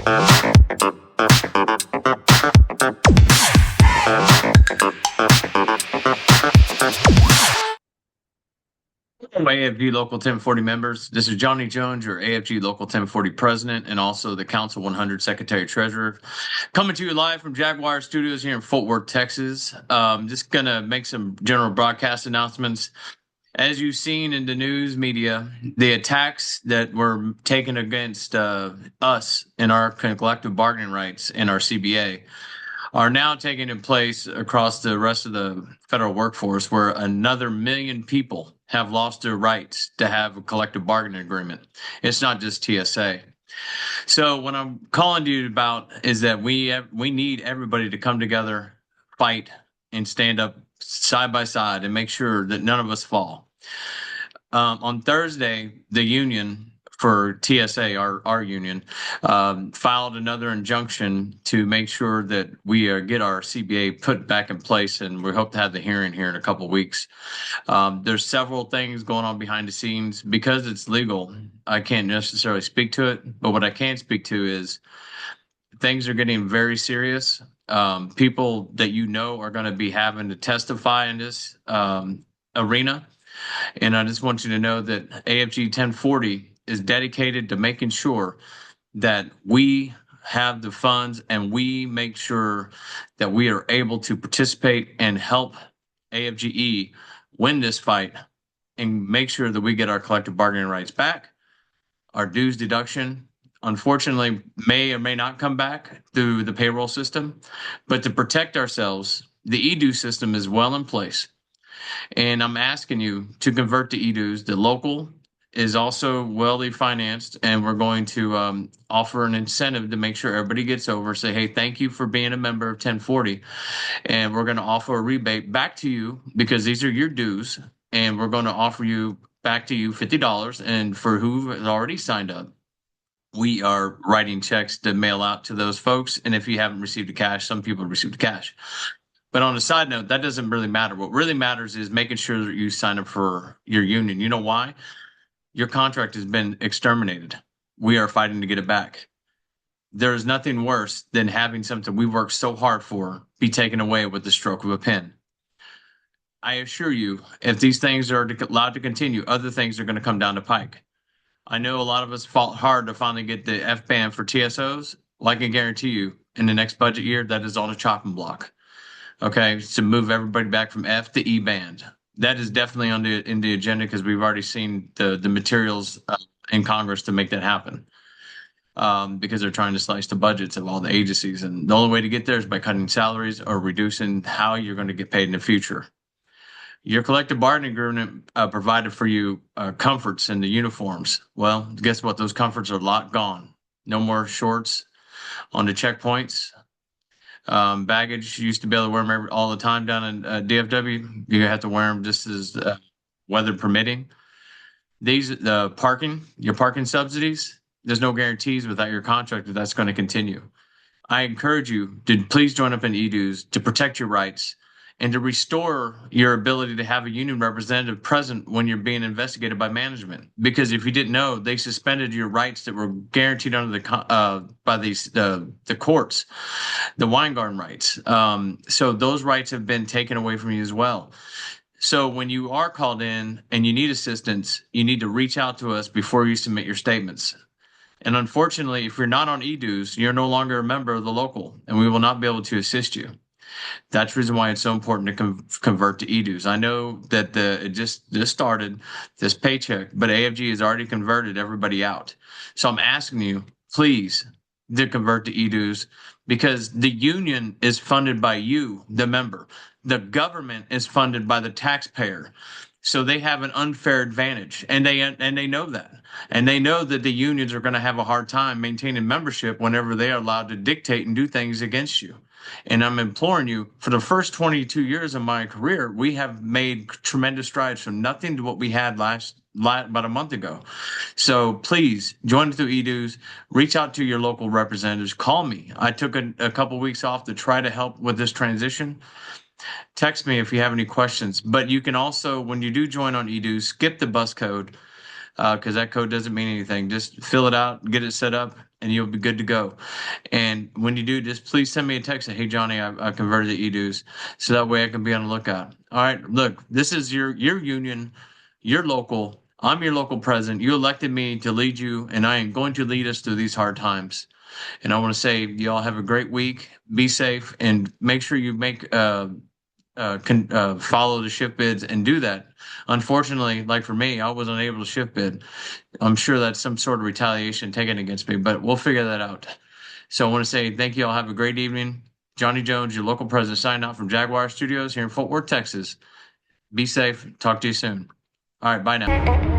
AFG Local 1040 members. This is Johnny Jones, your AFG Local 1040 president, and also the Council 100 Secretary Treasurer. Coming to you live from Jaguar Studios here in Fort Worth, Texas. Just going to make some general broadcast announcements. As you've seen in the news media, the attacks that were taken against us in our collective bargaining rights in our CBA are now taking place across the rest of the federal workforce, where another million people have lost their rights to have a collective bargaining agreement. It's not just TSA. So what I'm calling to you about is that we need everybody to come together, fight, and stand up side by side and make sure that none of us fall. On Thursday, the union for TSA, our union, filed another injunction to make sure that we get our CBA put back in place, and we hope to have the hearing here in a couple of weeks. There's several things going on behind the scenes. Because it's legal, I can't necessarily speak to it, but what I can speak to is things are getting very serious. People that you know are going to be having to testify in this arena. And I just want you to know that AFG 1040 is dedicated to making sure that we have the funds and we make sure that we are able to participate and help AFGE win this fight and make sure that we get our collective bargaining rights back. Our dues deduction, unfortunately, may or may not come back through the payroll system, but to protect ourselves, the e-due system is well in place. And I'm asking you to convert to e-dues. The local is also well financed, and we're going to offer an incentive to make sure everybody gets over. Say, hey, thank you for being a member of 1040, and we're going to offer a rebate back to you because these are your dues, and we're going to offer you back to you $50. And for who has already signed up, we are writing checks to mail out to those folks. And if you haven't received the cash, some people have received the cash. But on a side note, that doesn't really matter. What really matters is making sure that you sign up for your union. You know why? Your contract has been exterminated. We are fighting to get it back. There is nothing worse than having something we worked so hard for be taken away with the stroke of a pen. I assure you, if these things are allowed to continue, other things are going to come down the pike. I know a lot of us fought hard to finally get the F band for TSOs. Well, I can guarantee you, in the next budget year, that is on a chopping block. Okay, to move everybody back from F to E band. That is definitely in the agenda because we've already seen the materials in Congress to make that happen. Because they're trying to slice the budgets of all the agencies, and the only way to get there is by cutting salaries or reducing how you're going to get paid in the future. Your collective bargaining agreement provided for you comforts in the uniforms. Well, guess what? Those comforts are gone. No more shorts on the checkpoints. Baggage, you used to be able to wear them all the time down in DFW. You have to wear them just as weather permitting. Your parking subsidies, there's no guarantees without your contract that that's going to continue. I encourage you to please join up in e-dues to protect your rights and to restore your ability to have a union representative present when you're being investigated by management. Because if you didn't know, they suspended your rights that were guaranteed under the courts, the Weingarten rights. So those rights have been taken away from you as well. So when you are called in and you need assistance, you need to reach out to us before you submit your statements. And unfortunately, if you're not on e-dues, you're no longer a member of the local, and we will not be able to assist you. That's the reason why it's so important to convert to e-dues. I know that it just started this paycheck, but AFG has already converted everybody out. So I'm asking you, please, to convert to e-dues, because the union is funded by you, the member. The government is funded by the taxpayer. So they have an unfair advantage, and they know that. And they know that the unions are going to have a hard time maintaining membership whenever they are allowed to dictate and do things against you. And I'm imploring you, for the first 22 years of my career, we have made tremendous strides from nothing to what we had about a month ago. So please join through e-dues, reach out to your local representatives, call me. I took a couple weeks off to try to help with this transition. Text me if you have any questions. But you can also, when you do join on e-dues, skip the bus code because that code doesn't mean anything. Just fill it out, get it set up, and you'll be good to go. And when you do, just please send me a text that, hey, Johnny, I converted the e-dues, so that way I can be on the lookout. All right, look, this is your union, your local. I'm your local president. You elected me to lead you, and I am going to lead us through these hard times. And I want to say, y'all have a great week. Be safe, and make sure you follow the shift bids and do that. Unfortunately, like for me, I wasn't able to shift bid. I'm sure that's some sort of retaliation taken against me, but we'll figure that out. So I want to say thank you all. Have a great evening. Johnny Jones, your local president, signing out from Jaguar Studios here in Fort Worth, Texas. Be safe. Talk to you soon. All right, bye now.